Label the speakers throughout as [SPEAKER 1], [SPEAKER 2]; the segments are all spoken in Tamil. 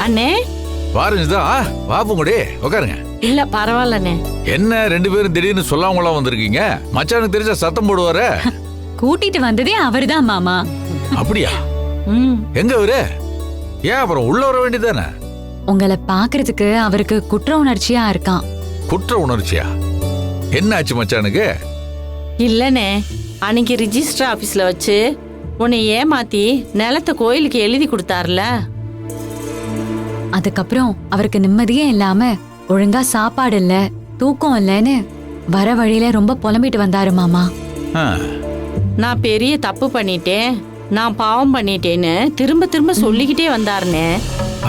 [SPEAKER 1] அண்ணே
[SPEAKER 2] பாருங்கதா வா பூங்குடி உட்காருங்க.
[SPEAKER 1] இல்ல பரவாயில்லண்ணே.
[SPEAKER 2] என்ன 2 பேரும் திடீர்னு சொல்லாமலாம் வந்திருக்கீங்க? மச்சானுக்கு தெரிஞ்சா சத்தம் போடுவாரு.
[SPEAKER 3] கூட்டிட்டு வந்ததே அவர்தான் மாமா.
[SPEAKER 2] அப்படியா?
[SPEAKER 1] ம்.
[SPEAKER 2] எங்க அவரு? ஏன் அப்புறம் உள்ள வர வேண்டியதானே?
[SPEAKER 3] உங்களை பாக்குறதுக்கு அவருக்கு குற்ற உணர்ச்சியா இருக்கான்.
[SPEAKER 2] குற்ற உணர்ச்சியா? என்ன ஆச்சு மச்சானுக்கு?
[SPEAKER 1] இல்லண்ணே, அன்னைக்கு ரிஜிஸ்டர் ஆபீஸ்ல வச்சு உன்னை ஏமாத்தி நிலத்தை கோயிலுக்கு எழுதி கொடுத்தாருல.
[SPEAKER 3] அதுக்கப்புறம் அவருக்கு நிம்மதியே இல்லாம ஒழுங்கா சாப்பாடு இல்ல, தூக்கம் இல்லன்னு வர வழியில ரொம்ப புலம்பிட்டு வந்தாரு மாமா.
[SPEAKER 2] ஆ,
[SPEAKER 1] நான் பெரிய தப்பு பண்ணிட்டேன், நான் பாவம் பண்ணிட்டேன்னு திரும்ப திரும்ப சொல்லிக்கிட்டே வந்தாருனே.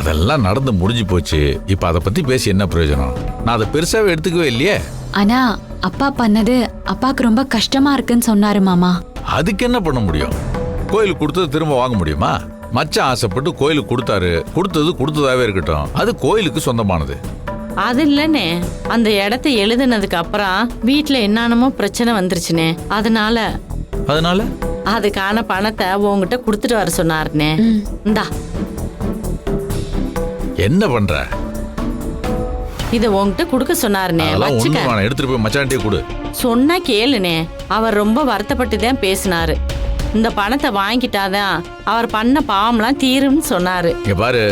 [SPEAKER 2] அதெல்லாம் நடந்து முடிஞ்சு போச்சு. இப்ப அத பத்தி பேசி என்ன பிரயோஜனம்? நான் அதை பெருசாவே எடுத்துக்கவே இல்லையே.
[SPEAKER 3] ஆனா அப்பா பண்ணது அப்பாக்கு ரொம்ப கஷ்டமா இருக்குன்னு சொன்னாரு மாமா.
[SPEAKER 2] அதுக்கு என்ன பண்ண முடியும்? கோயிலுக்கு கொடுத்தது திரும்ப வாங்க முடியுமா? மச்சான் ஆசைப்பட்டு கோயிலுக்கு கொடுத்தாரு, கொடுத்தது கொடுத்ததாவே இருக்கட்டும். அது கோயிலுக்கு சொந்தமானது.
[SPEAKER 1] அது இல்லண்ணே, அந்த இடத்த எழுதுனதுக்கு அப்புறம் வீட்டுல என்னென்னமோ பிரச்சனை வந்துருச்சுனே. அதனால அதுக்கான பணத்தை உங்ககிட்ட கொடுத்துட்டு வர சொன்னாருனே. இந்தா
[SPEAKER 2] என்ன பண்ற?
[SPEAKER 1] இத உங்ககிட்ட கொடுக்க சொன்னாருனே.
[SPEAKER 2] அதெல்லாம்
[SPEAKER 1] வச்சுக்க.
[SPEAKER 2] ஒண்ணும் வேணாம், எடுத்துட்டு போய் மச்சான்ட்டே கொடு.
[SPEAKER 1] சொன்னா கேளுனே. அவர் ரொம்ப வருத்தப்பட்டு தான் பேசினாரு. இந்த பணத்தை வாங்கிட்டாதான் அவர் பண்ண பாவம்லாம் தீரும்னு சொன்னாரு.
[SPEAKER 2] இங்க பாரு,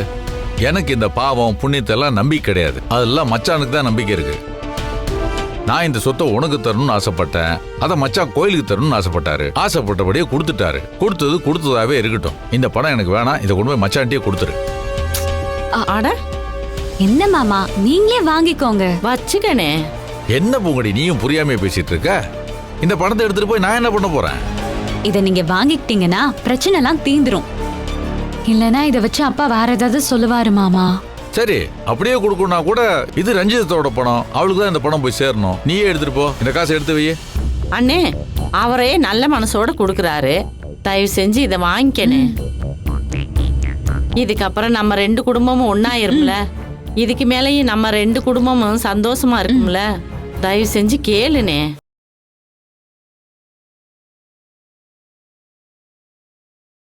[SPEAKER 2] எனக்கு இந்த பாவம் புண்ணியத்தெல்லாம் நம்பிக்கை கிடையாது. அதெல்லாம் மச்சானுக்கு தான் நம்பிக்கை இருக்கு. நான் இந்த சொத்தை உனக்கு தரணும்னு ஆசைப்பட்டேன். அதை மச்சான் கோயிலுக்கு தரணும்னு ஆசைப்பட்டாரு. ஆசைப்பட்டபடியே கொடுத்துட்டாரு. கொடுத்தது கொடுத்ததாவே இருக்கட்டும். இந்த பணம் எனக்கு வேணாம். இதை கொண்டு போய் மச்சான்ட்டே கொடுத்துரு.
[SPEAKER 1] அட
[SPEAKER 3] என்ன மாமா, நீங்களே வாங்கிக்கோங்க.
[SPEAKER 1] வச்சுக்கனே.
[SPEAKER 2] என்ன பூங்கடி நீயும் புரியாம பேசிட்டு இருக்க? இந்த பணத்தை எடுத்துட்டு போய் நான் என்ன பண்ண போறேன்?
[SPEAKER 3] இத நீங்க வாங்கிக்கிட்டீங்கன்னா பிரச்சனை எல்லாம் தீந்துரும். இல்லனா இத வச்சு அப்பா வேற ஏதாவது சொல்லுவாரு மாமா.
[SPEAKER 2] சரி, அப்படியே கொடுக்கணும்னா கூட இது ரஞ்சிதத்தோட பணம். அவளுக்கு தான் இந்த பணம் போய் சேரணும். நீயே எடுத்துட்டு போ. இந்த காசை எடுத்து வை.
[SPEAKER 1] அண்ணே, அவரே நல்ல மனசோட கொடுக்கறாரு. தயவு செஞ்சு இதை வாங்கிக்கனே. இதுக்கப்புறம் நம்ம 2 குடும்பமும் ஒன்னாயிரும்ல. இதுக்கு மேலேயும் நம்ம 2 குடும்பமும் சந்தோஷமா இருக்கும்ல. தயவு செஞ்சு கேளுனே.